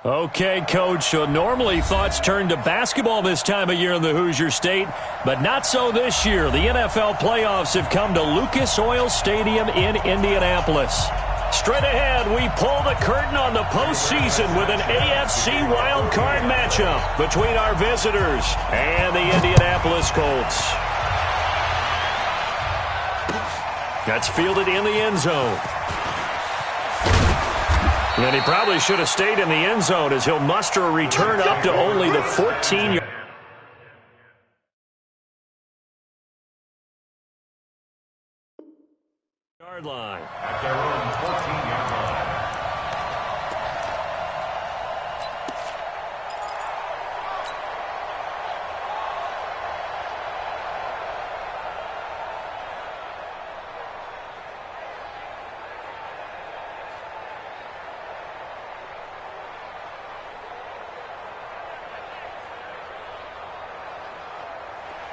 Okay, Coach, so normally thoughts turn to basketball this time of year in the Hoosier State, but not so this year. The NFL playoffs have come to Lucas Oil Stadium in Indianapolis. Straight ahead, we pull the curtain on the postseason with an AFC wildcard matchup between our visitors and the Indianapolis Colts. That's fielded in the end zone. And he probably should have stayed in the end zone as he'll muster a return up to only the 14-yard line. At their own 14-yard line.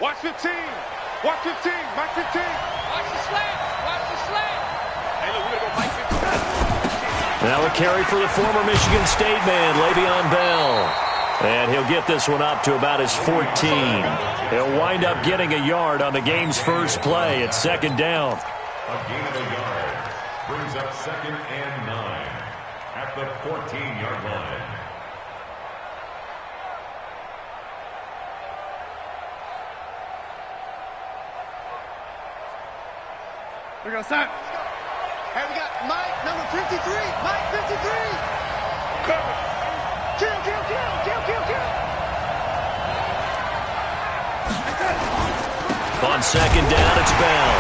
Watch 15. Watch 15. Mike 15. Watch the slant. Watch the slant. Hey, look, we're going to go Mike 15. Now a carry for the former Michigan State man, Le'Veon Bell. And he'll get this one up to about his 14. He'll wind up getting a yard on the game's first play. It's second down. A gain of a yard brings up 2nd and 9 at the 14-yard line. We're going to start. Hey, we got Mike, number 53. Mike, 53. Cover. Kill, kill, kill, kill, kill, kill. On second down, it's Bell.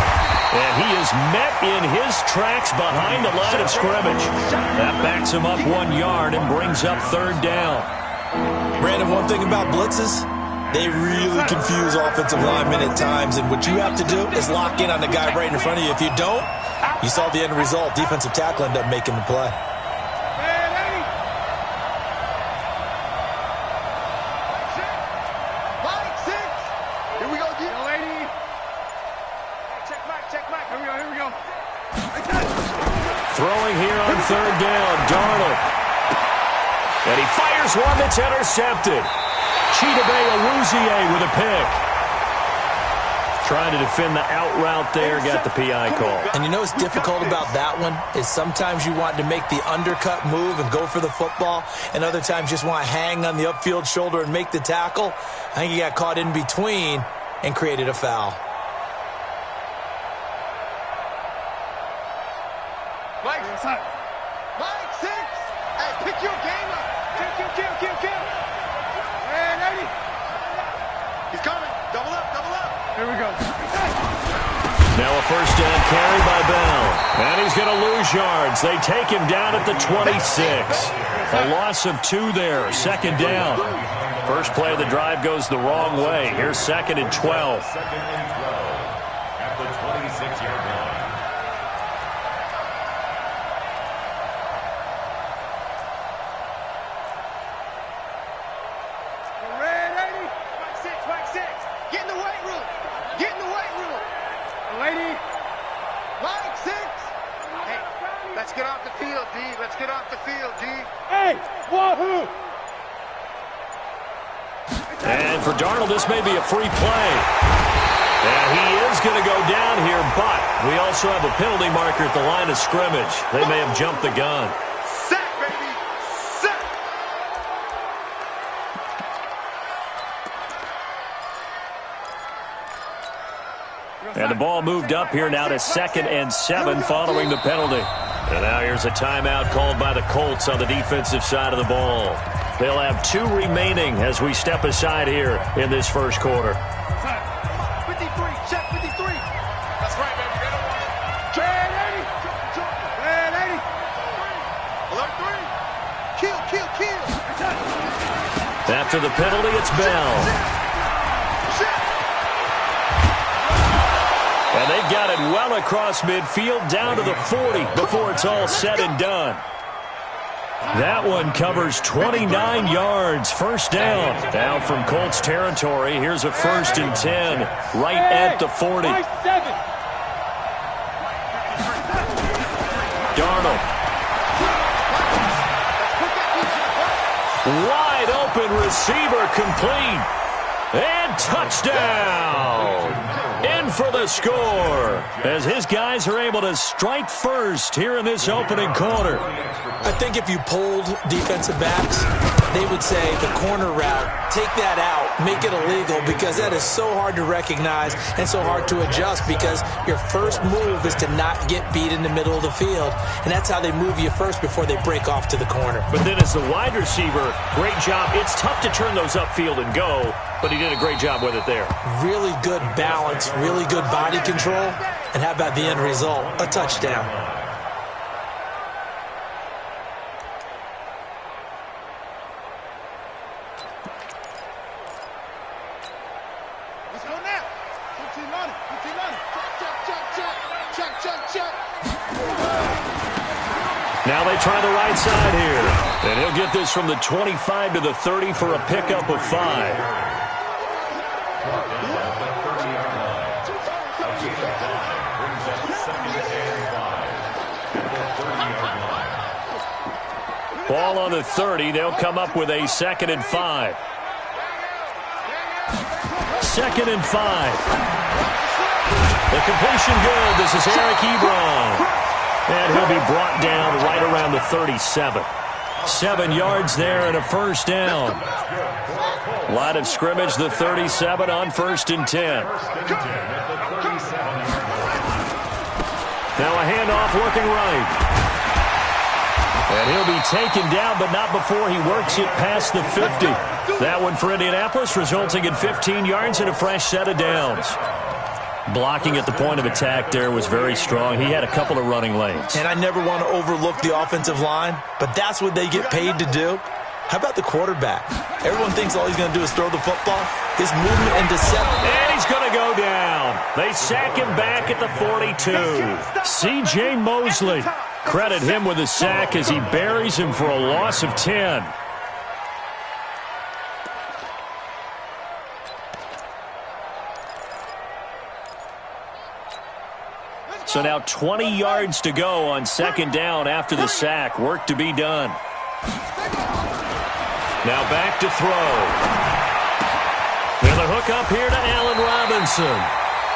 And he is met in his tracks behind the line of scrimmage. That backs him up 1 yard and brings up third down. Brandon, one thing about blitzes, they really confuse offensive linemen at times, and what you have to do is lock in on the guy right in front of you. If you don't, you saw the end result. Defensive tackle ended up making the play. Mike, 6. Here we go, D. Lady. Check Mike. Here we go. Throwing here on third down, Darnold. And he fires one that's intercepted. Chidobe Awuzie with a pick. Trying to defend the out route there, got the PI call. And you know what's difficult about that one is sometimes you want to make the undercut move and go for the football, and other times just want to hang on the upfield shoulder and make the tackle. I think he got caught in between and created a foul. Mike, 6. Hey, pick your game up. Kill. And 80. He's coming. Double up. Here we go. Now a first down carry by Bell. And he's going to lose yards. They take him down at the 26. A loss of 2 there. Second down. First play of the drive goes the wrong way. Here's 2nd and 12. 2nd and 12 at the 26-yard line. Mike 6. Get in the weight room. Lady. Mike 6. Hey, let's get off the field, D. Hey, wahoo. And for Darnold, this may be a free play. And he is going to go down here, but we also have a penalty marker at the line of scrimmage. They may have jumped the gun. Sack, baby. Sack. And the ball moved up here now to 2nd and 7 following the penalty. And now here's a timeout called by the Colts on the defensive side of the ball. They'll have 2 remaining as we step aside here in this first quarter. 53. Check 53. That's right, baby. They don't want it. Jan 80. Alert 3. Kill. After the penalty, it's Bell. And they've got it well across midfield down to the 40 before it's all said and done. That one covers 29 yards. First down. Now from Colts territory, here's a 1st and 10 right at the 40. Darnold. Wide open receiver complete. And touchdown. In for the score as his guys are able to strike first here in this opening quarter. I think if you polled defensive backs, they would say the corner route, take that out, make it illegal, because that is so hard to recognize and so hard to adjust, because your first move is to not get beat in the middle of the field, and that's how they move you first before they break off to the corner. But then as the wide receiver, great job. It's tough to turn those upfield and go, but he did a great job with it there. Really good balance, really good body control, and how about the end result? A touchdown. Let's go now. 15 on it. 15 on it. Check. Now they try the right side here. And he'll get this from the 25 to the 30 for a pickup of 5. Ball on the 30. They'll come up with a 2nd and 5. 2nd and 5. The completion good. This is Eric Ebron. And he'll be brought down right around the 37. 7 yards there and a first down. Line of scrimmage, the 37 on 1st and 10. Now a handoff looking right. And he'll be taken down, but not before he works it past the 50. That one for Indianapolis, resulting in 15 yards and a fresh set of downs. Blocking at the point of attack there was very strong. He had a couple of running lanes. And I never want to overlook the offensive line, but that's what they get paid to do. How about the quarterback? Everyone thinks all he's going to do is throw the football. His movement and deception. And he's going to go down. They sack him back at the 42. C.J. Mosley. Credit him with a sack as he buries him for a loss of 10. So now 20 yards to go on 2nd down after the sack. Work to be done. Now back to throw. And the hook up here to Allen Robinson.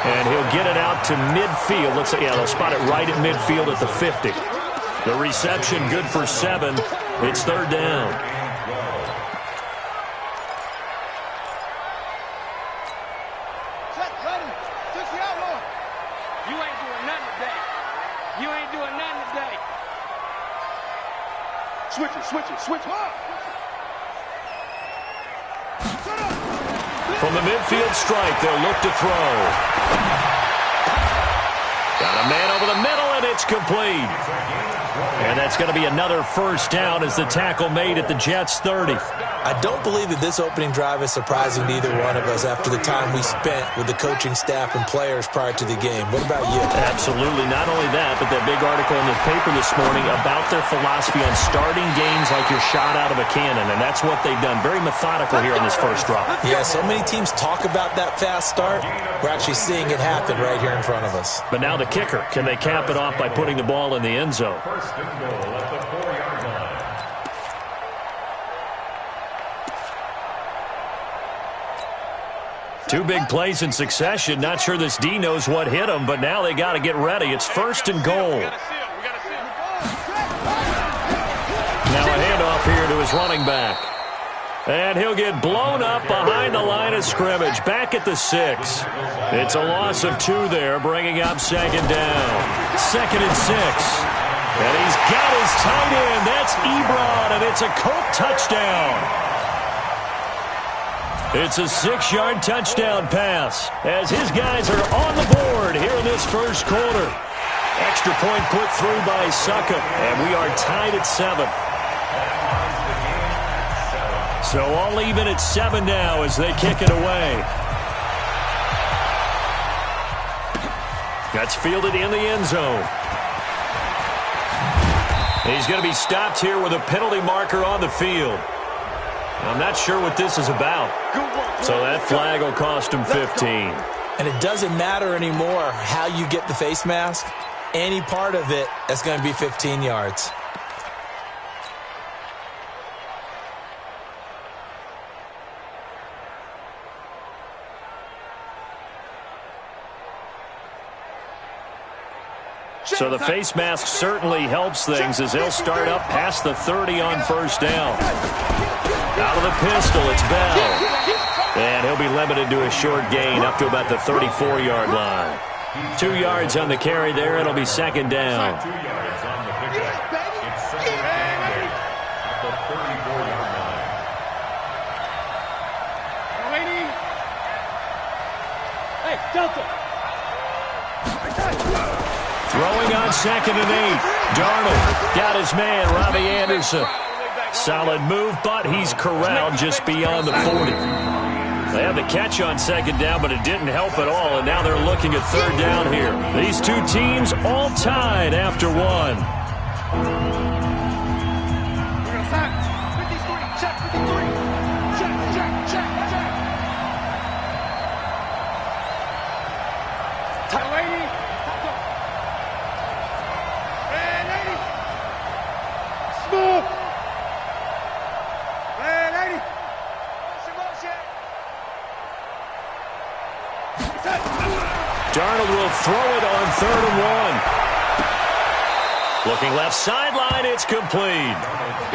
And he'll get it out to midfield. Let's say, yeah, they'll spot it right at midfield at the 50. The reception good for 7. It's 3rd down. Switch. From the midfield strike, they'll look to throw. Got a man over the middle, and it's complete. And that's going to be another first down as the tackle made at the Jets' 30. I don't believe that this opening drive is surprising to either one of us after the time we spent with the coaching staff and players prior to the game. What about you? Absolutely. Not only that, but that big article in the paper this morning about their philosophy on starting games like you're shot out of a cannon, and that's what they've done. Very methodical here on this first drive. Yeah, so many teams talk about that fast start. We're actually seeing it happen right here in front of us. But now the kicker. Can they cap it off by putting the ball in the end zone? First and goal at the 4-yard line. Two big plays in succession. Not sure this D knows what hit him, but now they got to get ready. It's 1st and goal. Now a handoff here to his running back. And he'll get blown up behind the line of scrimmage. Back at the 6. It's a loss of 2 there, bringing up 2nd down. 2nd and 6. And he's got his tight end. That's Ebron, and it's a Colt touchdown. It's a 6-yard touchdown pass as his guys are on the board here in this first quarter. Extra point put through by Suckup, and we are tied at 7. So all even at 7 now as they kick it away. That's fielded in the end zone. He's going to be stopped here with a penalty marker on the field. I'm not sure what this is about. So that flag will cost him 15. And it doesn't matter anymore how you get the face mask. Any part of it is going to be 15 yards. So the face mask certainly helps things as they'll start up past the 30 on first down. Out of the pistol, it's Bell. And he'll be limited to a short gain up to about the 34-yard line. 2 yards on the carry there. It'll be second down. 2 yards on the pickup. It's second down at the 34-yard line. Hey, Delta. Throwing on 2nd and 8. Darnold got his man, Robbie Anderson. Solid move, but he's corralled just beyond the 40. They had the catch on 2nd down, but it didn't help at all, and now they're looking at 3rd down here. These two teams all tied after one. 53, check 53. Check. Delaney. And 80. Smooth. And 80. Darnold will throw it on 3rd and 1. Looking left sideline, it's complete.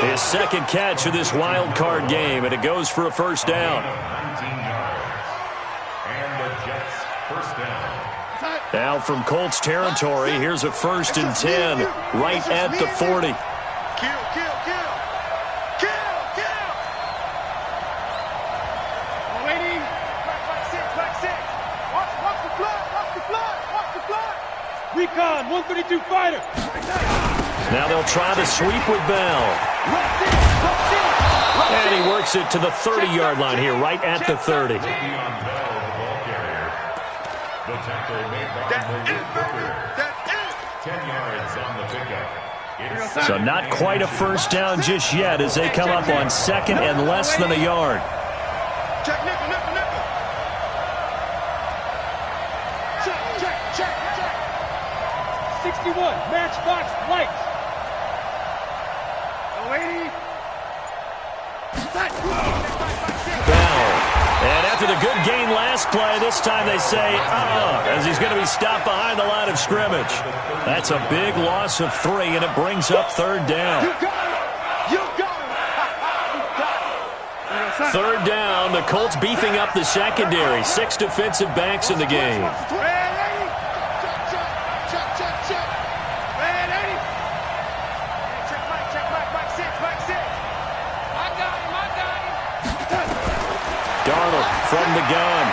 His second catch of this wild card game, and it goes for a first down. 19 yards. And the Jets first down. Now from Colts territory, here's a 1st and 10 right at the 40. Kill. Delaney. Back six. Watch the flood. Recon, 132 fighter. Now they'll try to sweep with Bell. And he works it to the 30-yard line here, right at the 30. Taking on Bell, the ball carrier. The tackle made by Malik Hooker. 10 yards on the pickup. So not quite a first down just yet as they come up on 2nd and less than a yard. Check, nickel. Check. 61, matchbox lights. Delaney. Bell. And after the good gain last play, this time they say, as he's going to be stopped behind the line of scrimmage. That's a big loss of 3, and it brings up 3rd down. You got it. 3rd down, the Colts beefing up the secondary. 6 defensive backs in the game. Darnold from the gun.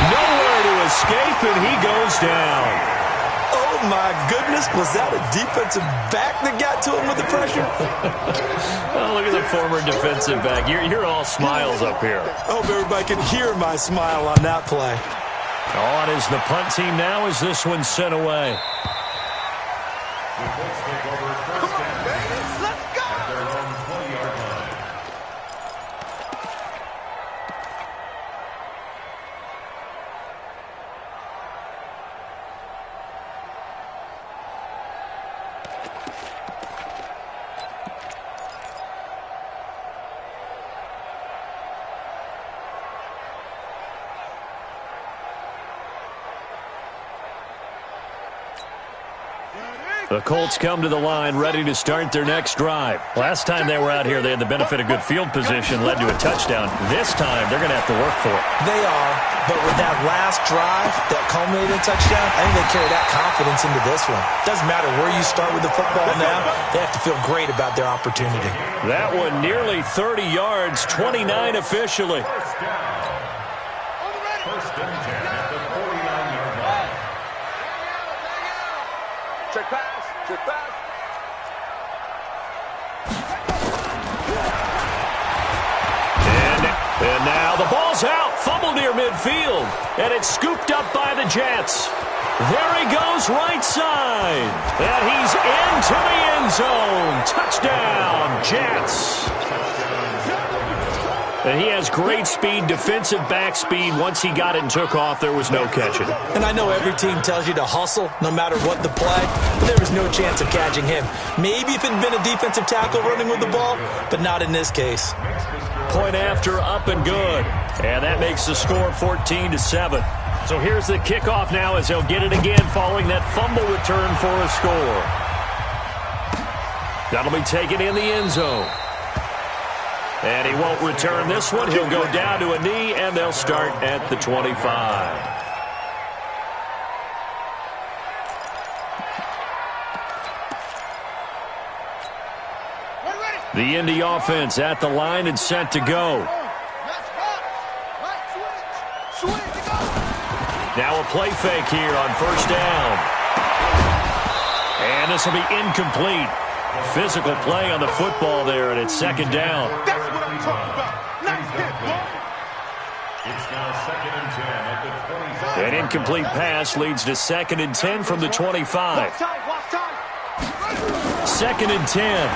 Nowhere to escape, and he goes down. Oh, my goodness. Was that a defensive back that got to him with the pressure? Oh, look at the former defensive back. You're all smiles up here. I hope everybody can hear my smile on that play. On is the punt team now as this one's sent away. The Colts take over first down. Let's go. At their own 20-yard line. The Colts come to the line ready to start their next drive. Last time they were out here, they had the benefit of good field position, led to a touchdown. This time, they're going to have to work for it. They are, but with that last drive that culminated in a touchdown, I think they carry that confidence into this one. Doesn't matter where you start with the football now, they have to feel great about their opportunity. That one nearly 30 yards, 29 officially. First down. First and 10 at the 49-yard line. Check pass. And now the ball's out, fumbled near midfield, and it's scooped up by the Jets. There he goes right side, and he's into the end zone. Touchdown, Jets. And he has great speed, defensive back speed. Once he got it and took off, there was no catching. And I know every team tells you to hustle no matter what the play, but there was no chance of catching him. Maybe if it had been a defensive tackle running with the ball, but not in this case. Point after, up and good. And that makes the score 14-7. So here's the kickoff now as they'll get it again following that fumble return for a score. That'll be taken in the end zone. And he won't return this one. He'll go down to a knee, and they'll start at the 25. The Indy offense at the line and set to go. Now a play fake here on first down. And this will be incomplete. Physical play on the football there, and it's second down. That's what I'm talking about. Nice hit, boy. It's now 2nd and 10 at the 25. An incomplete pass leads to 2nd and 10 from the 25. 2nd and 10.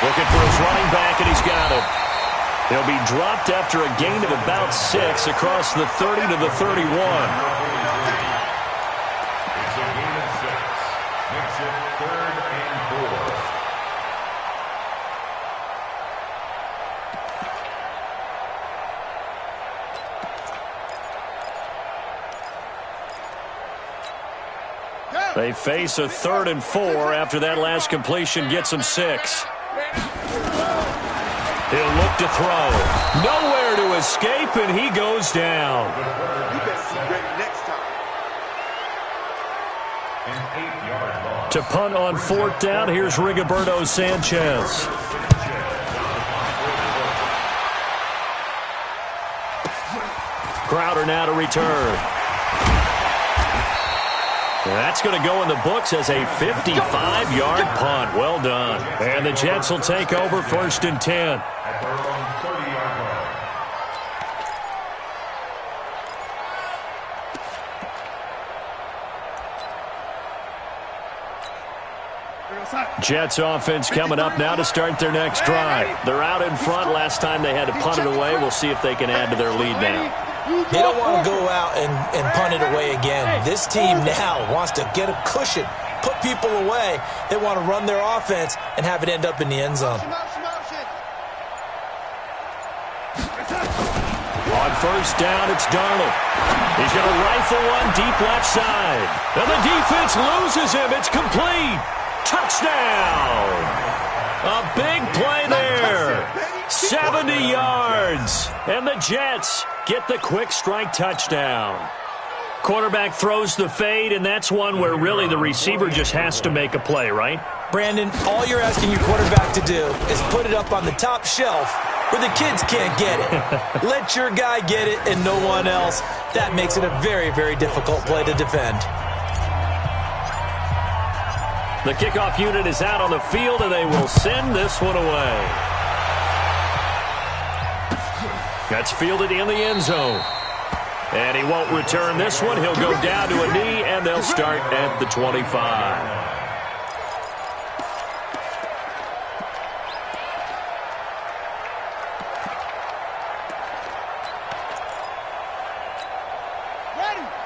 Looking for his running back, and he's got it. He'll be dropped after a gain of about 6 across the 30 to the 31. It's a gain of 6. Makes it 3rd and 4. They face a 3rd and 4 after that last completion gets them 6. He'll look to throw. Nowhere to escape, and he goes down. You better be ready next time. An 8-yard loss. To punt on 4th down, here's Rigoberto Sanchez. Crowder now to return. That's going to go in the books as a 55-yard punt. Well done. And the Jets will take over 1st and 10. At their own 30-yard line. Jets offense coming up now to start their next drive. They're out in front. Last time they had to punt it away. We'll see if they can add to their lead now. They don't want to go out and punt it away again. This team now wants to get a cushion, put people away. They want to run their offense and have it end up in the end zone. On first down, it's Darnold. He's going to rifle one deep left side. And the defense loses him. It's complete. Touchdown. A big play there. 70 yards. And the Jets get the quick strike touchdown. Quarterback throws the fade, and that's one where really the receiver just has to make a play, right? Brandon, all you're asking your quarterback to do is put it up on the top shelf where the kids can't get it. Let your guy get it and no one else. That makes it a very, very difficult play to defend. The kickoff unit is out on the field, and they will send this one away. That's fielded in the end zone. And he won't return this one. He'll go down to a knee, and they'll start at the 25.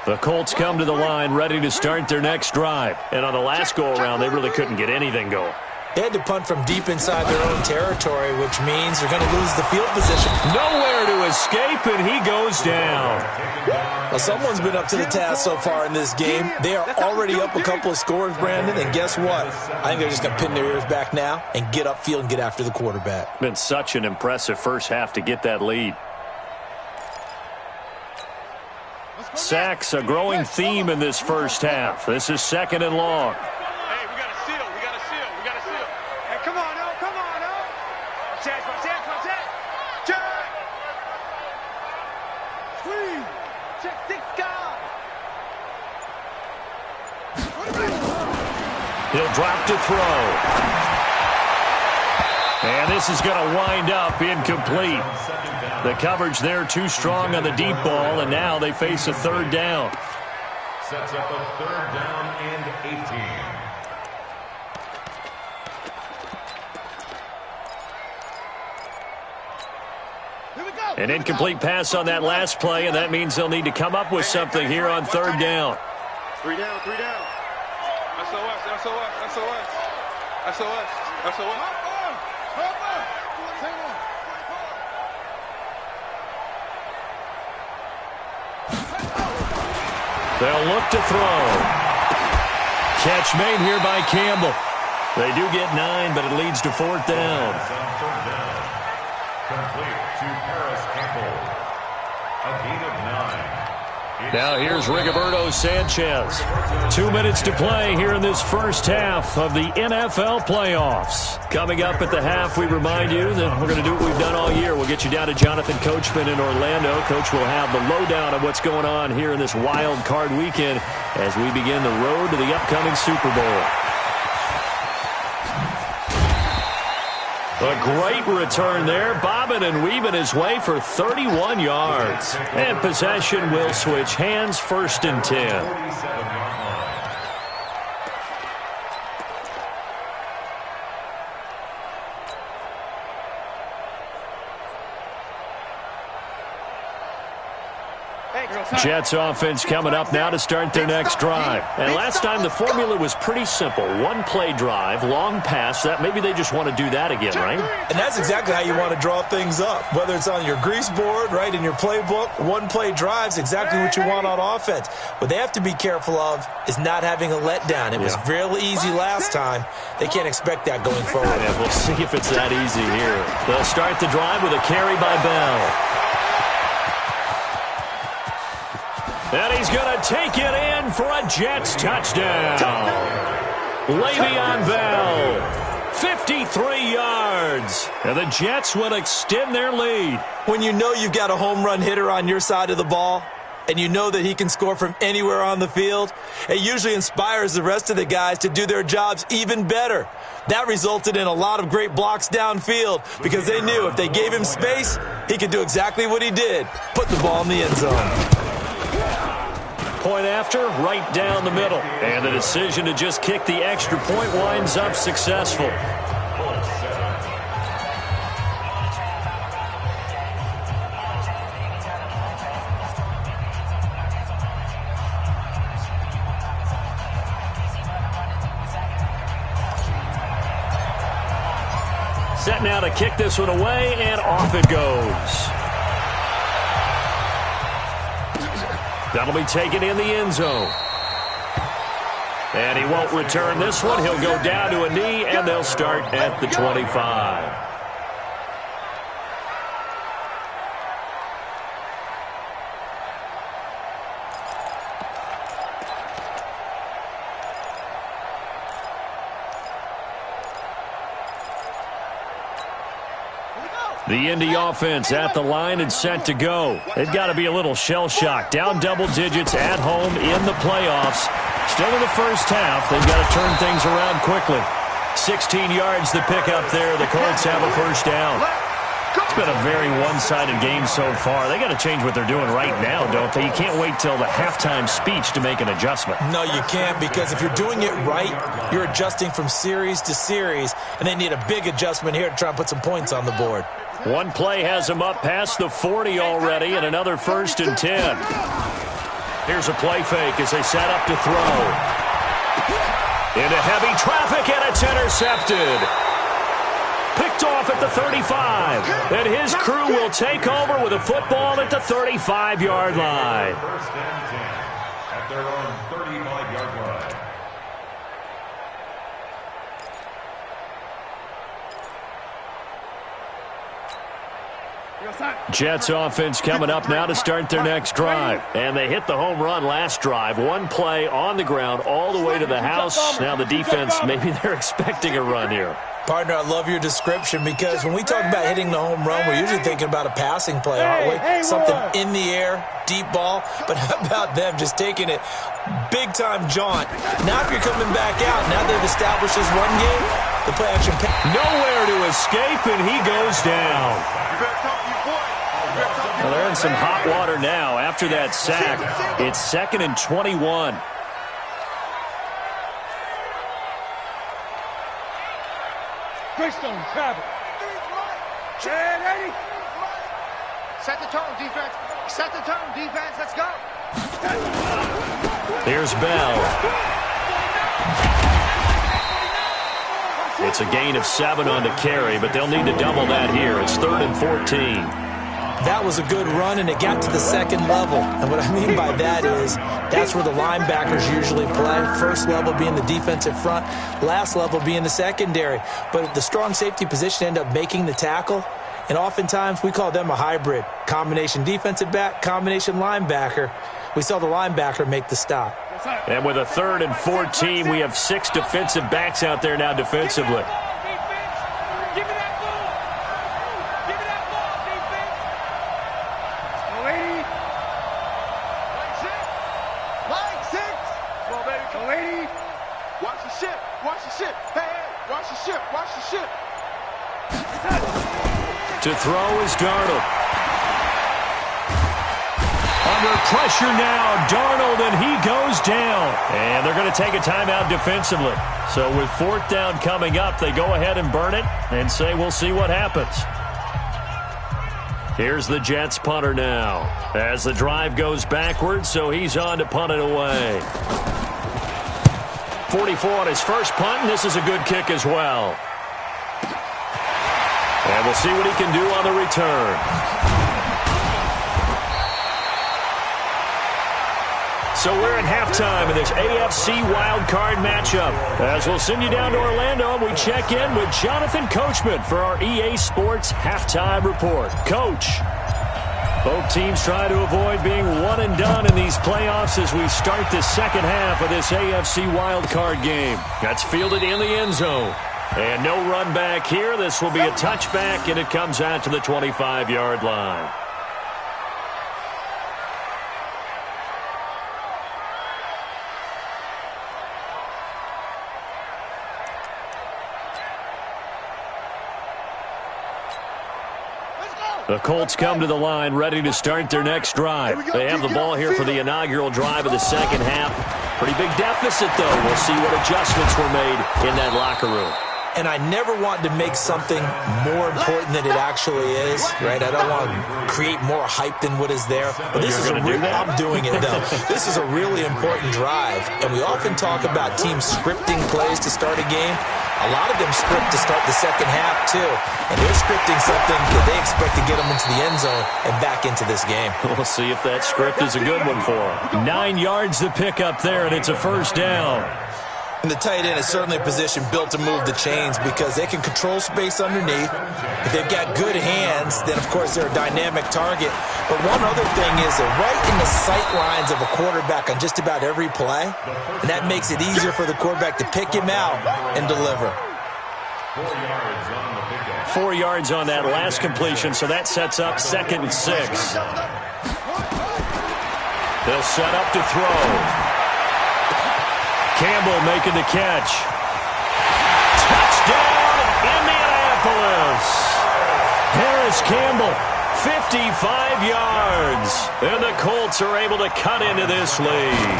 The Colts come to the line ready to start their next drive. And on the last go-around, they really couldn't get anything going. They had to punt from deep inside their own territory, which means they're going to lose the field position. Nowhere to escape, and he goes down. Well, someone's been up to the task so far in this game. They are already up a couple of scores, Brandon, and guess what? I think they're just going to pin their ears back now and get upfield and get after the quarterback. Been such an impressive first half to get that lead. Sacks, a growing theme in this first half. This is 2nd and long. Hey, we got to seal. We got to seal. We got to seal. Hey, come on, now. Come on, now. Check. Check. Squeeze. Check 6 guys. He'll drop to throw. And this is going to wind up incomplete. The coverage there too strong on the deep ball, and now they face a 3rd down. Sets up a 3rd down and 18. An incomplete pass on that last play, and that means they'll need to come up with something here on 3rd down. 3 down. SOS. They'll look to throw. Catch made here by Campbell. They do get 9, but it leads to 4th down. Complete to Paris Campbell. A gain of 9. Now here's Rigoberto Sanchez. 2 minutes to play here in this first half of the NFL playoffs. Coming up at the half, we remind you that we're going to do what we've done all year. We'll get you down to Jonathan Coachman in Orlando. Coach will have the lowdown of what's going on here in this wild card weekend as we begin the road to the upcoming Super Bowl. A great return there, bobbing and weaving his way for 31 yards. And possession will switch hands, 1st and 10. Jets offense coming up now to start their next drive. And last time the formula was pretty simple. 1-play drive, long pass. That maybe they just want to do that again, right? And that's exactly how you want to draw things up. Whether it's on your grease board, right, in your playbook, 1-play drive's exactly what you want on offense. What they have to be careful of is not having a letdown. It was real easy last time. They can't expect that going forward. Yeah, we'll see if it's that easy here. They'll start the drive with a carry by Bell. And he's going to take it in for a Jets touchdown. Le'Veon Bell, 53 yards. And the Jets will extend their lead. When you know you've got a home run hitter on your side of the ball, and you know that he can score from anywhere on the field, it usually inspires the rest of the guys to do their jobs even better. That resulted in a lot of great blocks downfield because they knew if they gave him space, he could do exactly what he did, put the ball in the end zone. Point after, right down the middle. And the decision to just kick the extra point winds up successful. Set now to kick this one away, and off it goes. That'll be taken in the end zone. And he won't return this one. He'll go down to a knee, and they'll start at the 25. The Indy offense at the line and set to go. They've got to be a little shell-shocked. Down double digits at home in the playoffs. Still in the first half. They've got to turn things around quickly. 16 yards to pick up there. The Colts have a first down. It's been a very one-sided game so far. They got to change what they're doing right now, don't they? You can't wait till the halftime speech to make an adjustment. No, you can't, because if you're doing it right, you're adjusting from series to series, and they need a big adjustment here to try and put some points on the board. One play has him up past the 40 already, and another 1st and 10. Here's a play fake as they set up to throw. Into heavy traffic, and it's intercepted. Picked off at the 35. And his crew will take over with a football at the 35-yard line. 1st and 10 at their own 35-yard line. Jets offense coming up now to start their next drive. And they hit the home run last drive. One play on the ground all the way to the house. Now the defense, maybe they're expecting a run here. Partner, I love your description, because when we talk about hitting the home run, we're usually thinking about a passing play, aren't we? Something in the air, deep ball. But how about them just taking it big-time jaunt? Now if you're coming back out, now they've established this run game, the play action. Nowhere to escape, and he goes down. Well, they're in some hot water now after that sack. It's 2nd and 21. Greystone, travel. Set the tone, defense. Set the tone, defense. Let's go. Here's Bell. It's a gain of 7 on the carry, but they'll need to double that here. It's 3rd and 14. That was a good run, and it got to the second level. And what I mean by that is that's where the linebackers usually play. First level being the defensive front, last level being the secondary. But the strong safety position ended up making the tackle, and oftentimes we call them a hybrid. Combination defensive back, combination linebacker. We saw the linebacker make the stop. And with a 3rd and 14, we have 6 defensive backs out there now defensively. To throw is Darnold. Under pressure now, Darnold, and he goes down. And they're going to take a timeout defensively. So with 4th down coming up, they go ahead and burn it and say we'll see what happens. Here's the Jets punter now as the drive goes backwards, so he's on to punt it away. 44 on his first punt, and this is a good kick as well. And we'll see what he can do on the return. So we're at halftime in this AFC wildcard matchup. As we'll send you down to Orlando, and we check in with Jonathan Coachman for our EA Sports Halftime Report. Coach, both teams try to avoid being one and done in these playoffs as we start the second half of this AFC wildcard game. That's fielded in the end zone. And no run back here. This will be a touchback, and it comes out to the 25-yard line. The Colts come to the line ready to start their next drive. They have the ball here for the inaugural drive of the second half. Pretty big deficit, though. We'll see what adjustments were made in that locker room. And I never want to make something more important than it actually is, right? I don't want to create more hype than what is there. But this is I'm doing it, though. This is a really important drive. And we often talk about teams scripting plays to start a game. A lot of them script to start the second half, too. And they're scripting something that they expect to get them into the end zone and back into this game. We'll see if that script is a good one for them. 9 yards to pick up there, and it's a first down. And the tight end is certainly a position built to move the chains because they can control space underneath. If they've got good hands, then, of course, they're a dynamic target. But one other thing is they're right in the sight lines of a quarterback on just about every play. And that makes it easier for the quarterback to pick him out and deliver. 4 yards on that last completion, so that sets up 2nd and 6. They'll set up to throw. Campbell making the catch. Touchdown, Indianapolis. Harris Campbell, 55 yards. And the Colts are able to cut into this lead.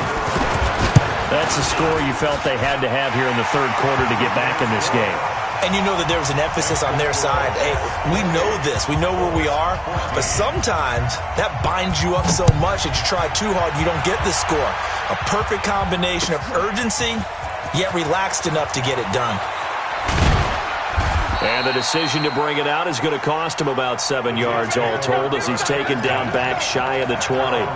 That's a score you felt they had to have here in the third quarter to get back in this game. And you know that there was an emphasis on their side. Hey, we know this. We know where we are. But sometimes that binds you up so much that you try too hard and you don't get the score. A perfect combination of urgency, yet relaxed enough to get it done. And the decision to bring it out is going to cost him about 7 yards all told as he's taken down back shy of the 20.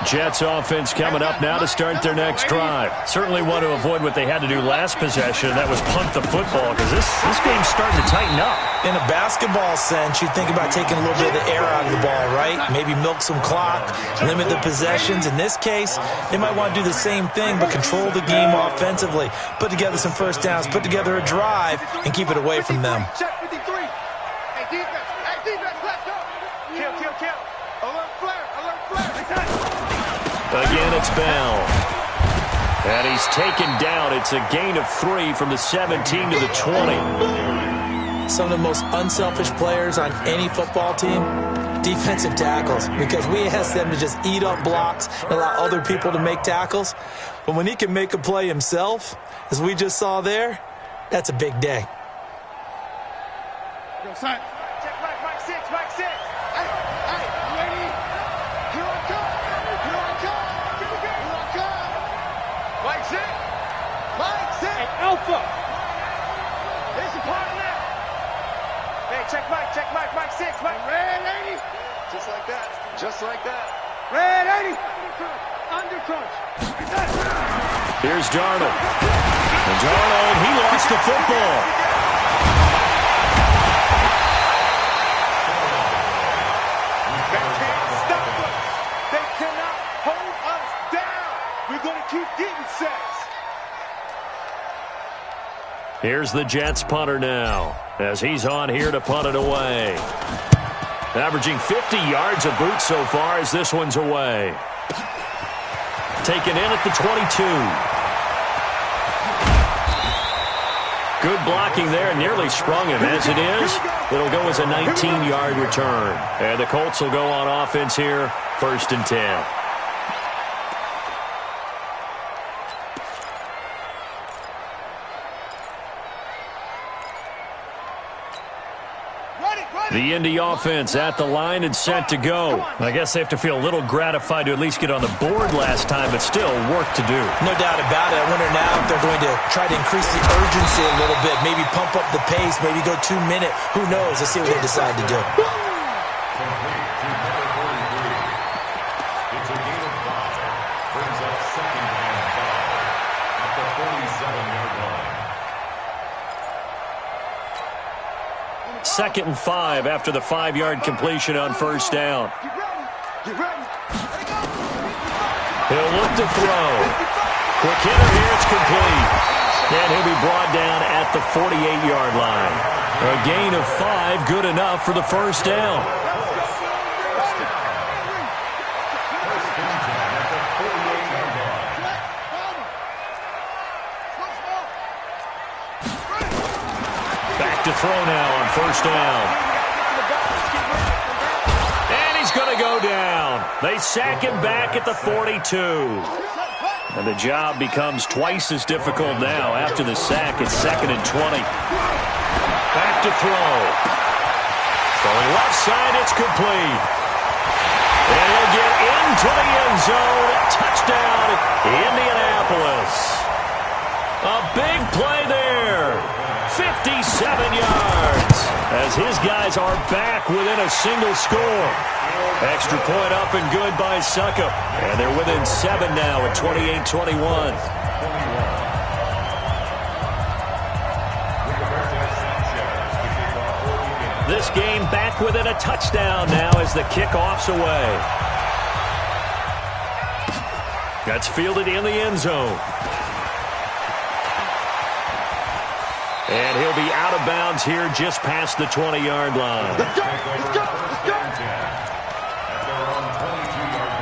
Jets offense coming up now to start their next drive. Certainly want to avoid what they had to do last possession, and that was punt the football, because this game's starting to tighten up. In a basketball sense, you think about taking a little bit of the air out of the ball, right? Maybe milk some clock, limit the possessions. In this case, they might want to do the same thing, but control the game offensively. Put together some first downs, put together a drive, and keep it away from them. Check 53. Hey, defense, let's go. Kill. Alert flare. Again, it's Bell. And he's taken down. It's a gain of 3 from the 17 to the 20. Some of the most unselfish players on any football team, defensive tackles, because we ask them to just eat up blocks and allow other people to make tackles. But when he can make a play himself, as we just saw there, that's a big day. Yo, son. Check Mike 6. Hey, ready? Here I come. Mike 6. Hey, Alpha. Here's the part now. Hey, check Mike. Here's Darnold. And Darnold, he lost the football. They can't stop us. They cannot hold us down. We're going to keep getting sacks. Here's the Jets punter now, as he's on here to punt it away. Averaging 50 yards a boot so far as this one's away. Taken in at the 22. Good blocking there, nearly sprung him. As it is, it'll go as a 19-yard return. And the Colts will go on offense here, 1st and 10. The Indy offense at the line and set to go. I guess they have to feel a little gratified to at least get on the board last time, but still work to do. No doubt about it. I wonder now if they're going to try to increase the urgency a little bit, maybe pump up the pace, maybe go 2 minute. Who knows? Let's see what they decide to do. Complete to number 43. It's a gain of 5. Brings up 2nd and 5 at the 47-yard line. 2nd and 5 after the 5-yard completion on 1st down. He'll look to throw. Quick hitter here, it's complete. And he'll be brought down at the 48-yard line. A gain of 5, good enough for the 1st down. To throw now on 1st down. And he's going to go down. They sack him back at the 42. And the job becomes twice as difficult now after the sack. It's 2nd and 20. Back to throw. Throwing left side, it's complete. And he'll get into the end zone. Touchdown, Indianapolis. A big play there. 57 yards as his guys are back within a single score. Extra point up and good by Suckup. And they're within 7 now at 28-21. This game back within a touchdown now as the kickoff's away. That's fielded in the end zone. And he'll be out of bounds here just past the 20-yard line. Let's go! Let's go! Let's go! At their own 22-yard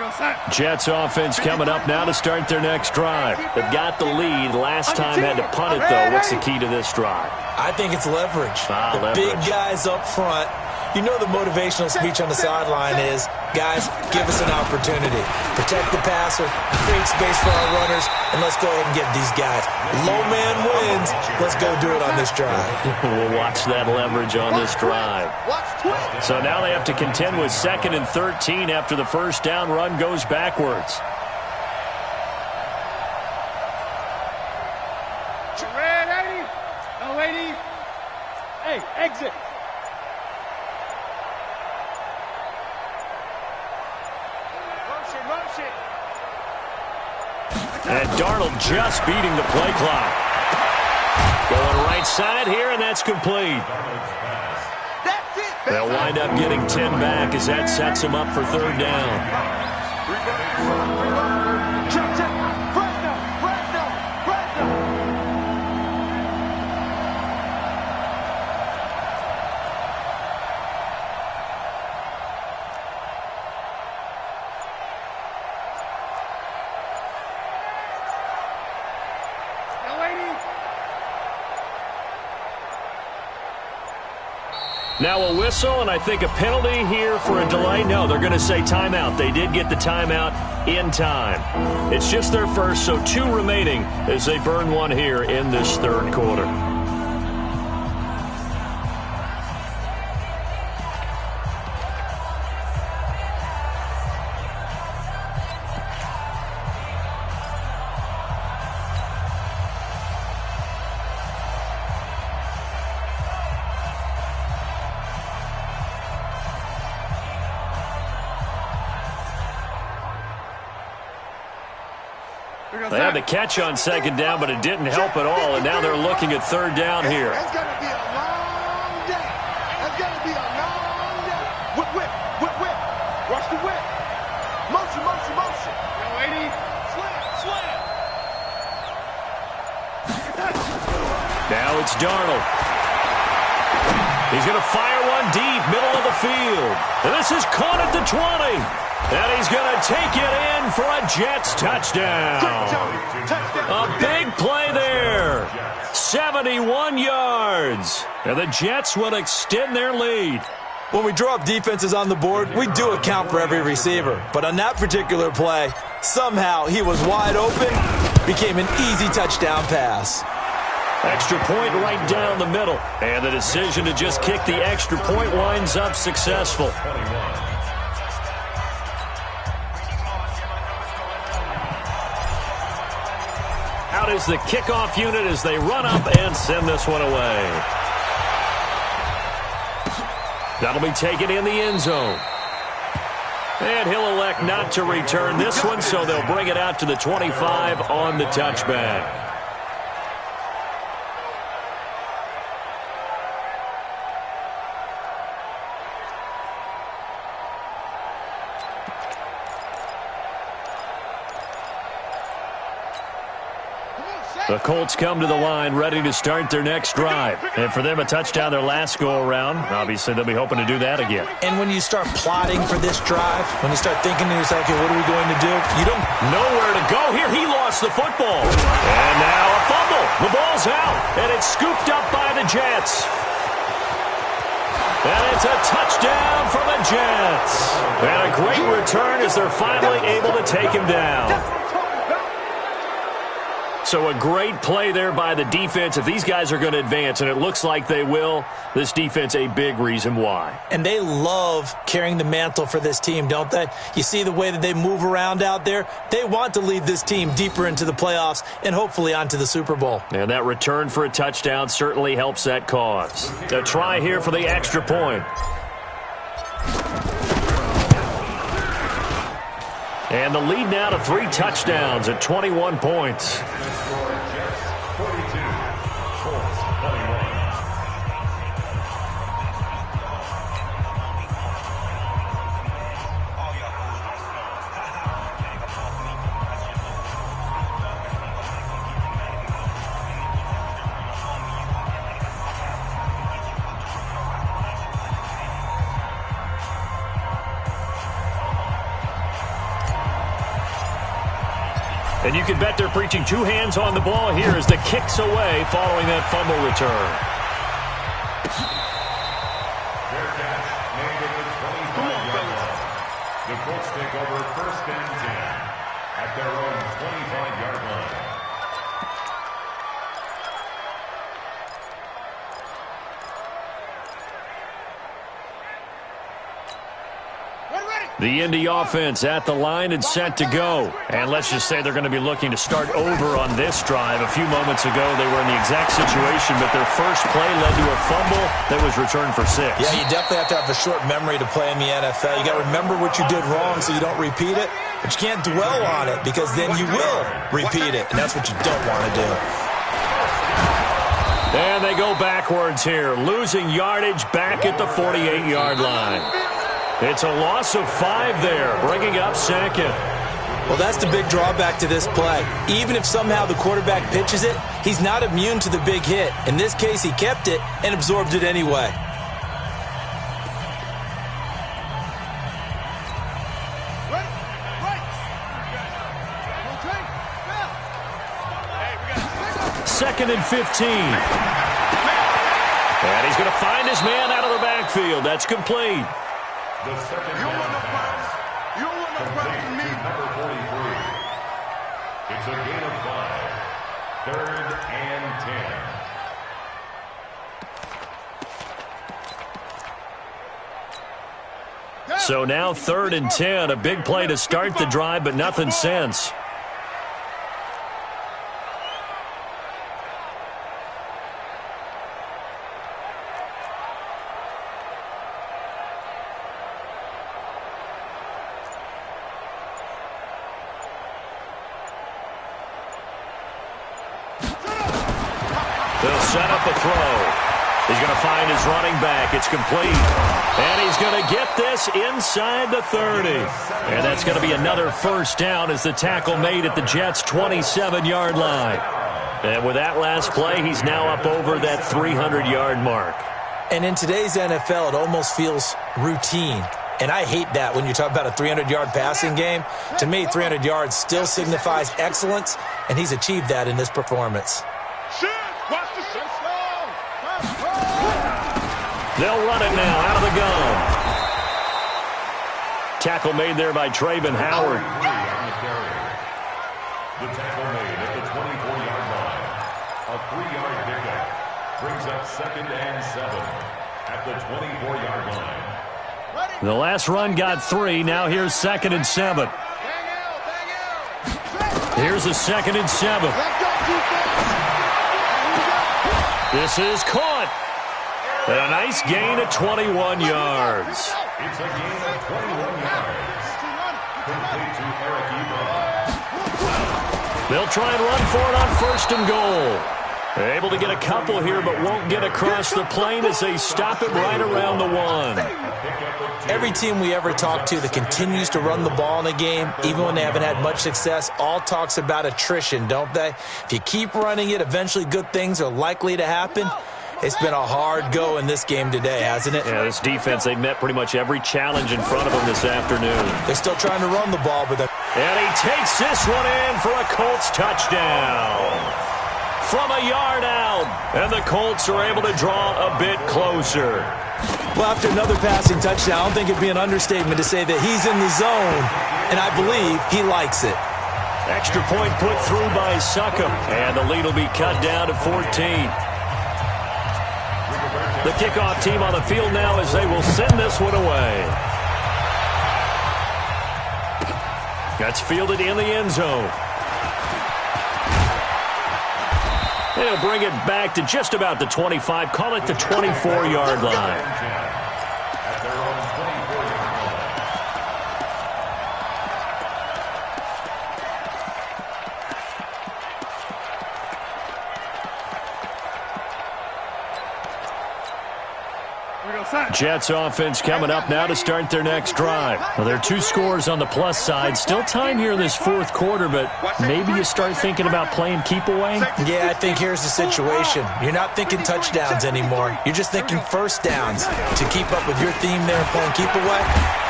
line. Jets offense coming up now to start their next drive. They've got the lead. Last time had to punt it, though. What's the key to this drive? I think it's leverage. The leverage. Big guys up front. You know the motivational speech on the sideline is, guys, give us an opportunity. Protect the passer, create space for our runners, and let's go ahead and get these guys. Low man wins. Let's go do it on this drive. We'll watch that leverage on this drive. So now they have to contend with 2nd and 13 after the 1st down run goes backwards. Red 80. No 80. Hey, exit. And Darnold just beating the play clock. Going right side here, and that's complete. They'll wind up getting 10 back as that sets him up for 3rd down. Now a whistle, and I think a penalty here for a delay. No, they're going to say timeout. They did get the timeout in time. It's just their first, so 2 remaining as they burn one here in this 3rd quarter. They had the catch on second down, but it didn't help at all, and now they're looking at third down here. That's going to be a long day. That's going to be a long day. Whip, whip, whip, whip. Rush the whip. Motion, motion, motion. Yo, 80. Slam, slam. Now it's Darnold. He's going to fire one deep, middle of the field. And this is caught at the 20. And he's going to take it in for a Jets touchdown. A big play there. 71 yards. And the Jets will extend their lead. When we draw up defenses on the board, we do account for every receiver. But on that particular play, somehow he was wide open, became an easy touchdown pass. Extra point right down the middle. And the decision to just kick the extra point winds up successful. Out is the kickoff unit as they run up and send this one away. That'll be taken in the end zone. And he'll elect not to return this one, so they'll bring it out to the 25 on the touchback. The Colts come to the line ready to start their next drive. And for them, a touchdown their last go-around. Obviously, they'll be hoping to do that again. And when you start plotting for this drive, when you start thinking to yourself, okay, what are we going to do? You don't know where to go here. He lost the football. And now a fumble. The ball's out, and it's scooped up by the Jets. And it's a touchdown for the Jets. And a great return as they're finally able to take him down. So a great play there by the defense. If these guys are going to advance, and it looks like they will, this defense a big reason why. And they love carrying the mantle for this team, don't they? You see the way that they move around out there? They want to lead this team deeper into the playoffs and hopefully onto the Super Bowl. And that return for a touchdown certainly helps that cause. A try here for the extra point. And the lead now to 3 touchdowns at 21 points. And you can bet they're preaching 2 hands on the ball here as the kick's away following that fumble return. Fair catch made at the 25-yard line. The Colts take over 1st and 10 at their own 25-yard line. The Indy offense at the line and set to go. And let's just say they're going to be looking to start over on this drive. A few moments ago, they were in the exact situation, but their first play led to a fumble that was returned for 6. Yeah, you definitely have to have a short memory to play in the NFL. You got to remember what you did wrong so you don't repeat it, but you can't dwell on it because then you will repeat it, and that's what you don't want to do. And they go backwards here, losing yardage back at the 48-yard line. It's a loss of 5 there, bringing up 2nd. Well, that's the big drawback to this play. Even if somehow the quarterback pitches it, he's not immune to the big hit. In this case, he kept it and absorbed it anyway. Second and 15. And he's going to find his man out of the backfield. That's complete. The second down pass. Complete to number 43. It's a gain of 5. 3rd and 10. So now 3rd and 10. A big play to start the drive, but nothing since. set up a throw. He's going to find his running back. It's complete. And he's going to get this inside the 30. And that's going to be another first down as the tackle made at the Jets' 27-yard line. And with that last play, he's now up over that 300-yard mark. And in today's NFL, it almost feels routine. And I hate that when you talk about a 300-yard passing game. To me, 300 yards still signifies excellence, and he's achieved that in this performance. They'll run it now out of the gun. Tackle made there by Travin Howard. The tackle made at the 24-yard line. A 3-yard pickup brings up 2nd and 7 at the 24-yard line. The last run got 3. Now here's 2nd and 7. Here's a 2nd and 7. This is caught. And a nice gain of 21 yards. It's a gain of 21 yards. Complete to Eric Ebron. They'll try and run for it on 1st and goal. They're able to get a couple here, but won't get across the plane as they stop it right around the 1. Every team we ever talk to that continues to run the ball in a game, even when they haven't had much success, all talks about attrition, don't they? If you keep running it, eventually good things are likely to happen. It's been a hard go in this game today, hasn't it? Yeah, this defense, they met pretty much every challenge in front of them this afternoon. They're still trying to run the ball, but and he takes this one in for a Colts touchdown. From a yard out, and the Colts are able to draw a bit closer. Well, after another passing touchdown, I don't think it'd be an understatement to say that he's in the zone, and I believe he likes it. Extra point put through by Succop, and the lead will be cut down to 14. The kickoff team on the field now as they will send this one away. That's fielded in the end zone. They'll bring it back to just about the 25. Call it the 24-yard line. Jets offense coming up now to start their next drive. Well, there are 2 scores on the plus side. Still time here in this 4th quarter, but maybe you start thinking about playing keep away? Yeah, I think here's the situation. You're not thinking touchdowns anymore. You're just thinking first downs. To keep up with your theme there playing keep away,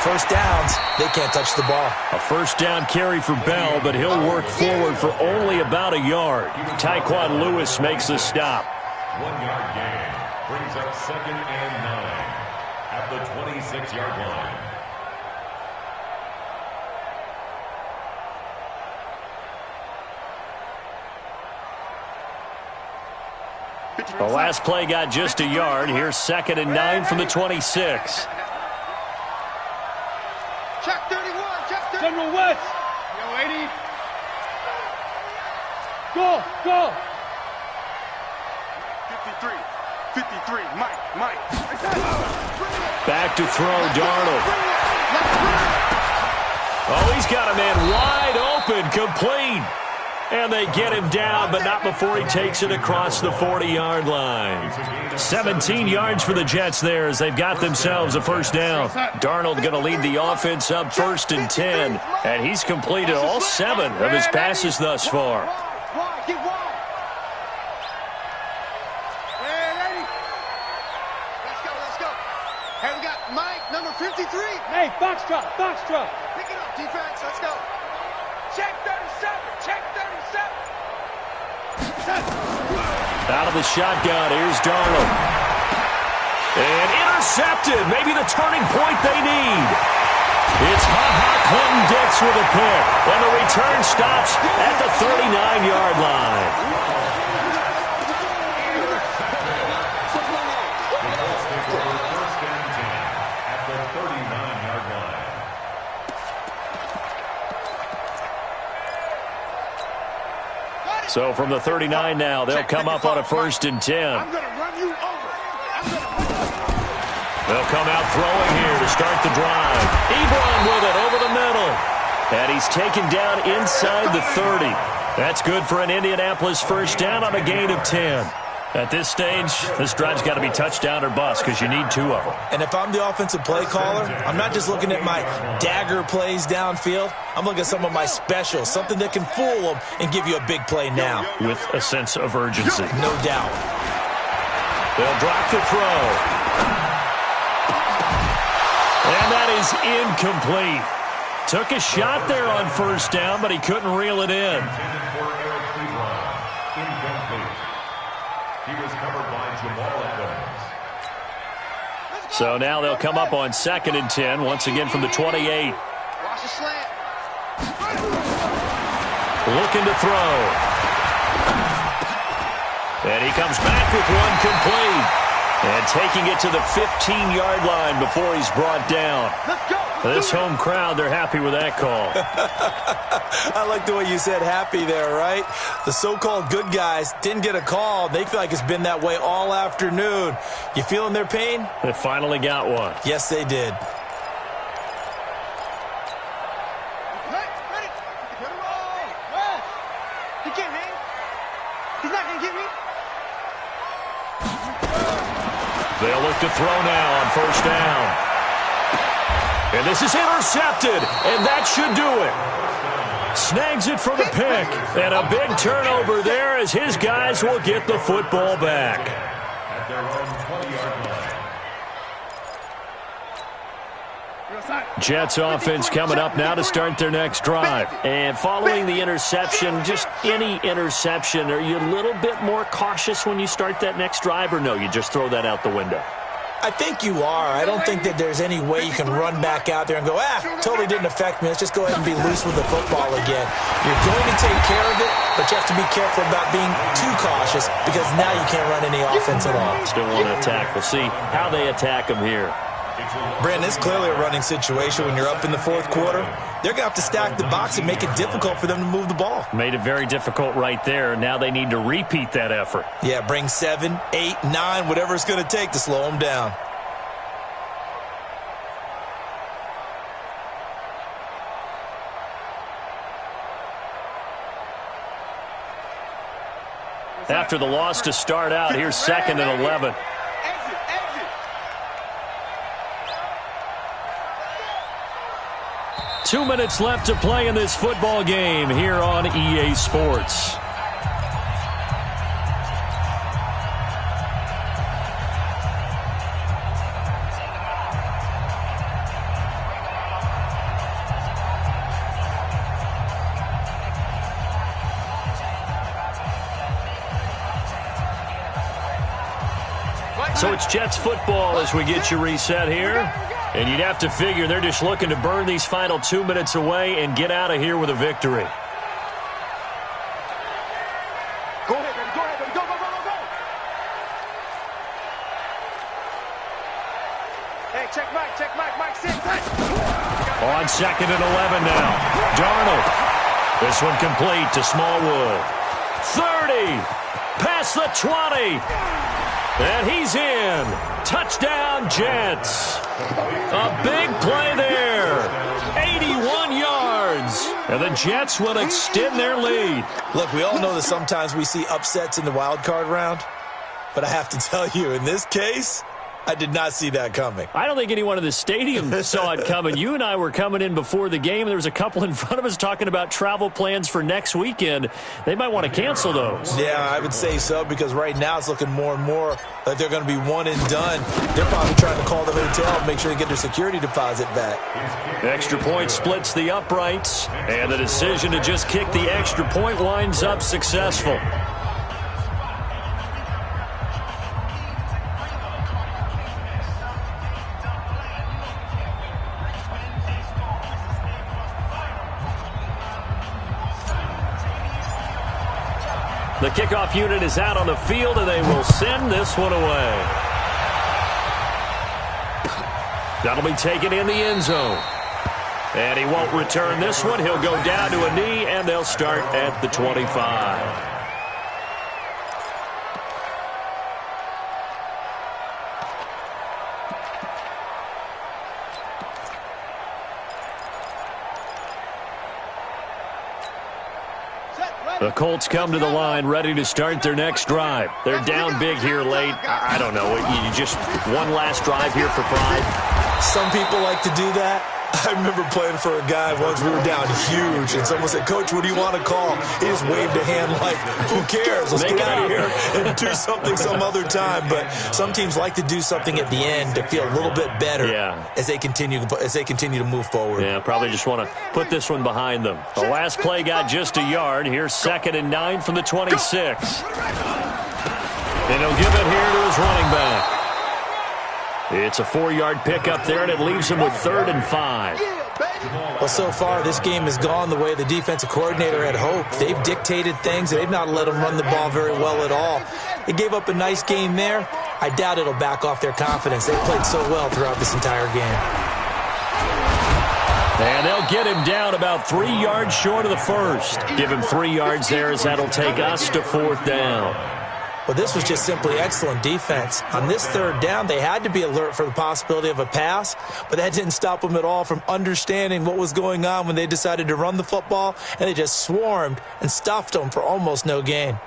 first downs, they can't touch the ball. A first down carry for Bell, but he'll work forward for only about a yard. Tyquan Lewis makes the stop. 1-yard gain brings up 2nd and 9 at the 26-yard line. The last play got just a yard. Here's 2nd and 9 from the 26. Check 31, check 31. General West. Yo, 80. Go. 53, Mike. Back to throw, Darnold. Oh, he's got a man wide open, complete. And they get him down, but not before he takes it across the 40-yard line. 17 yards for the Jets there as they've got themselves a first down. Darnold going to lead the offense up 1st and 10, and he's completed all 7 of his passes thus far. Get wide. Let's go. Hey, we got Mike, number 53. Hey, foxtrot. Pick it up, defense. Let's go. Check 37. Out of the shotgun, here's Darnold. And intercepted. Maybe the turning point they need. It's Clinton-Dix with a pick. And the return stops at the 39-yard line. So from the 39 now, they'll come up on a 1st and 10. I'm going to run you over. They'll come out throwing here to start the drive. Ebron with it over the middle. And he's taken down inside the 30. That's good for an Indianapolis first down on a gain of 10. At this stage, this drive's got to be touchdown or bust because you need 2 of them. And if I'm the offensive play caller, I'm not just looking at my dagger plays downfield. I'm looking at some of my specials, something that can fool them and give you a big play now. With a sense of urgency. No doubt. They'll drop the throw. And that is incomplete. Took a shot there on first down, but he couldn't reel it in. He was covered by Jamal Adams. So now they'll come up on 2nd and 10, once again from the 28. Watch the slant. Looking to throw. And he comes back with one complete. And taking it to the 15-yard line before he's brought down. Let's go. This home crowd, they're happy with that call. I like the way you said happy there, right? The so-called good guys didn't get a call. They feel like it's been that way all afternoon. You feeling their pain? They finally got one. Yes, they did. He can't hang. He's not going to get me. They'll look to throw now on first down. And this is intercepted, and that should do it. Snags it for the pick, and a big turnover there as his guys will get the football back. At their own 20-yard line. Jets offense coming up now to start their next drive. And following the interception, just any interception, are you a little bit more cautious when you start that next drive, or no, you just throw that out the window? I think you are. I don't think that there's any way you can run back out there and go, totally didn't affect me. Let's just go ahead and be loose with the football again. You're going to take care of it, but you have to be careful about being too cautious because now you can't run any offense at all. Still want to attack. We'll see how they attack him here. Brandon, it's clearly a running situation when you're up in the 4th quarter. They're going to have to stack the box and make it difficult for them to move the ball. Made it very difficult right there. Now they need to repeat that effort. Yeah, bring 7, 8, 9, whatever it's going to take to slow them down. After the loss to start out, here's 2nd and 11. Exit, exit. 2 minutes left to play in this football game here on EA Sports. So it's Jets football as we get you reset here. And you'd have to figure they're just looking to burn these final 2 minutes away and get out of here with a victory. Go ahead, baby. Go ahead, baby. Go, go, go, go, go. Hey, check Mike. Check Mike. Mike, sit. On 2nd and 11 now. Darnold. This one complete to Smallwood. 30. Past the 20. And he's in. Touchdown, Jets. A big play there. 81 yards. And the Jets will extend their lead. Look, we all know that sometimes we see upsets in the wild card round. But I have to tell you, in this case, I did not see that coming. I don't think anyone in the stadium saw it coming. You and I were coming in before the game. There was a couple in front of us talking about travel plans for next weekend. They might want to cancel those. Yeah, I would say so because right now it's looking more and more like they're going to be one and done. They're probably trying to call the hotel and make sure they get their security deposit back. Extra point splits the uprights, and the decision to just kick the extra point winds up successful. The kickoff unit is out on the field, and they will send this one away. That'll be taken in the end zone. And he won't return this one. He'll go down to a knee, and they'll start at the 25. Set, right. The Colts come to the line ready to start their next drive. They're down big here late. I don't know. You just one last drive here for pride? Some people like to do that. I remember playing for a guy once. We were down huge, and someone said, "Coach, what do you want to call?" He just waved a hand like, "Who cares? Let's get out of here and do something some other time." But some teams like to do something at the end to feel a little bit better as they continue to move forward. Yeah, probably just want to put this one behind them. The last play got just a yard. Here's 2nd and 9 from the 26. And he'll give it here to his running back. It's a 4-yard pickup there, and it leaves him with 3rd and 5. Well, so far, this game has gone the way the defensive coordinator had hoped. They've dictated things, and they've not let them run the ball very well at all. They gave up a nice game there. I doubt it'll back off their confidence. They played so well throughout this entire game. And they'll get him down about 3 yards short of the first. Give him 3 yards there as that'll take us to 4th down. Well, this was just simply excellent defense. On this 3rd down, they had to be alert for the possibility of a pass, but that didn't stop them at all from understanding what was going on when they decided to run the football, and they just swarmed and stuffed them for almost no gain.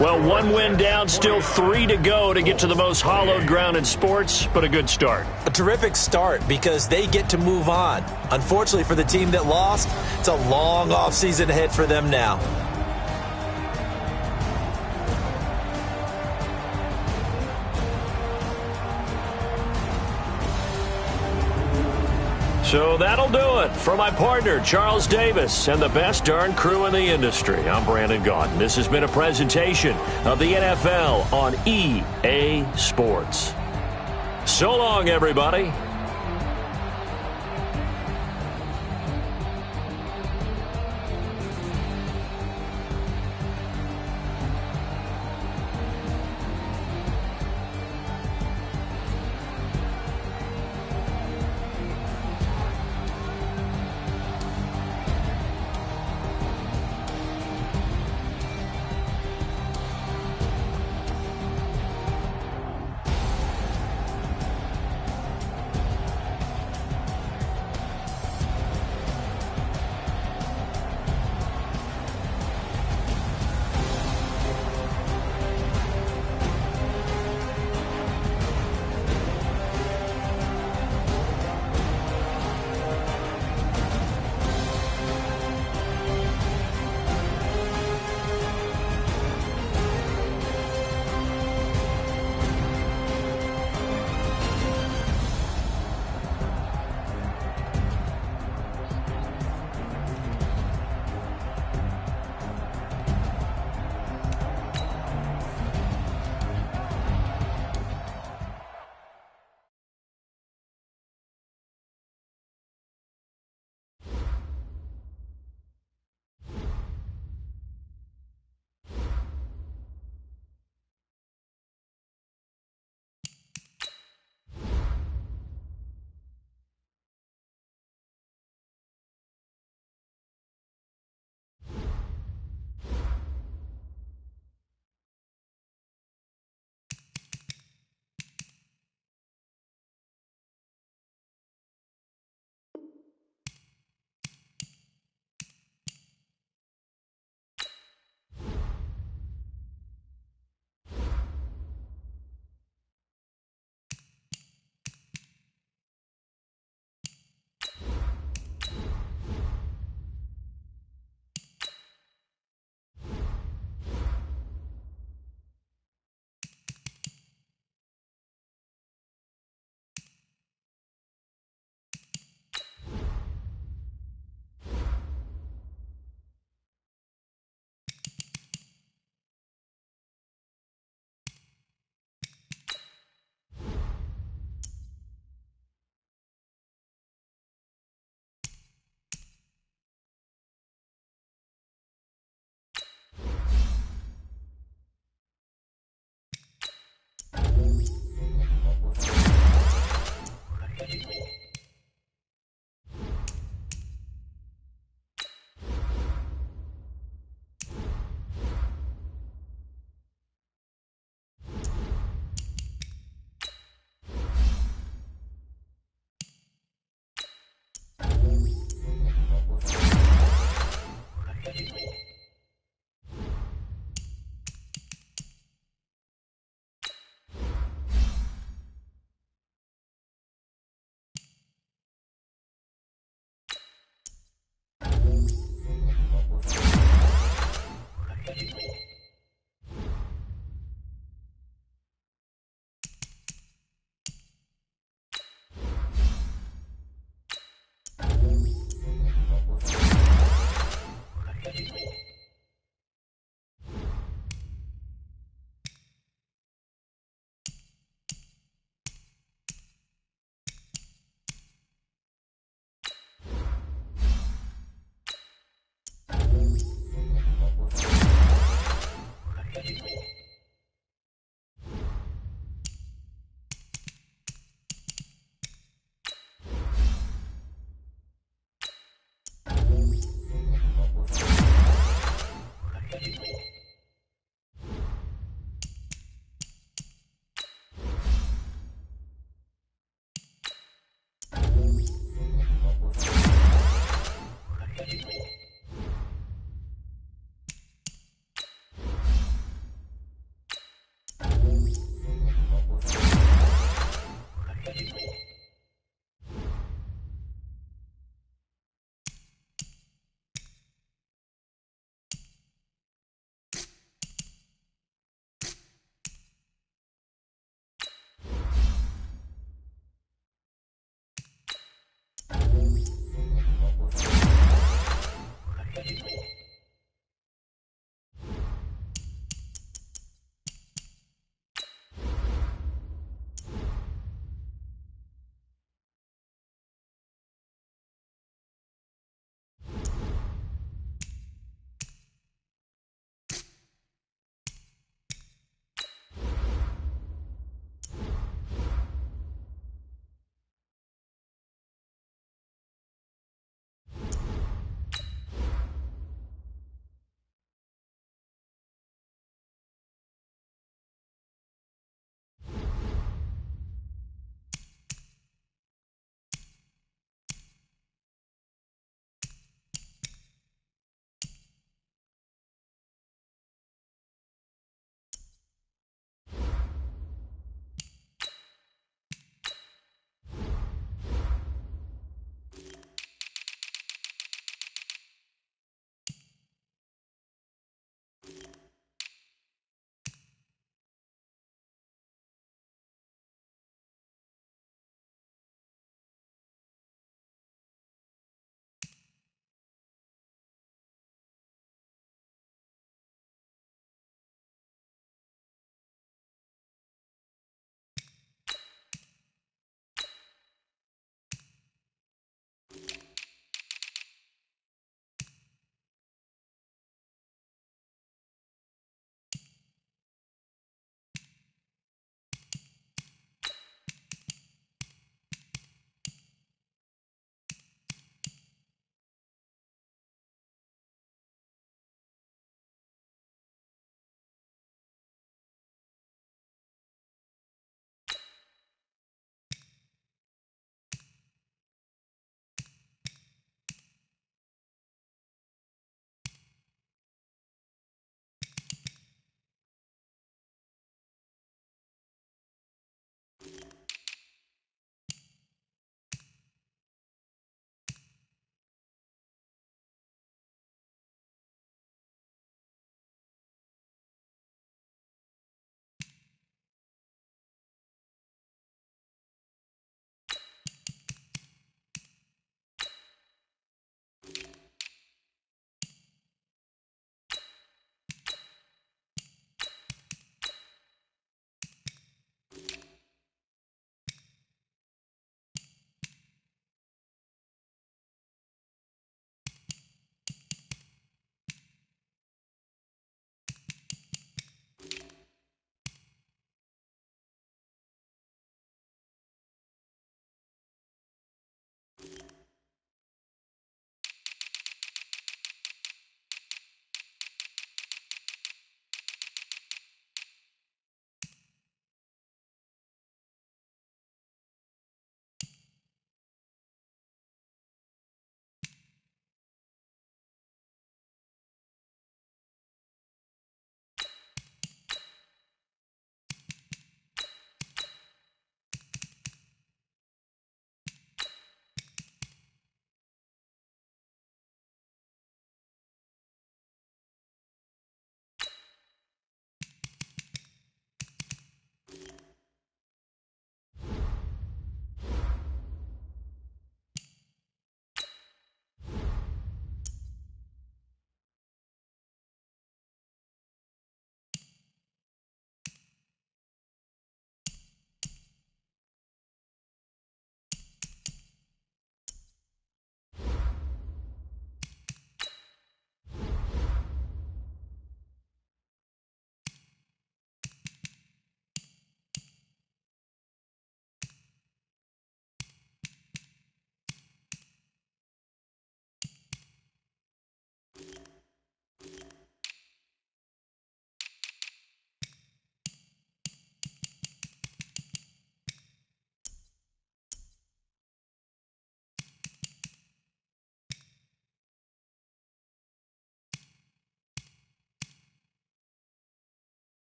Well, 1 win down, still 3 to go to get to the most hallowed ground in sports, but a good start. A terrific start because they get to move on. Unfortunately for the team that lost, it's a long offseason ahead for them now. So that'll do it. For my partner, Charles Davis, and the best darn crew in the industry, I'm Brandon Gaudin. This has been a presentation of the NFL on EA Sports. So long, everybody.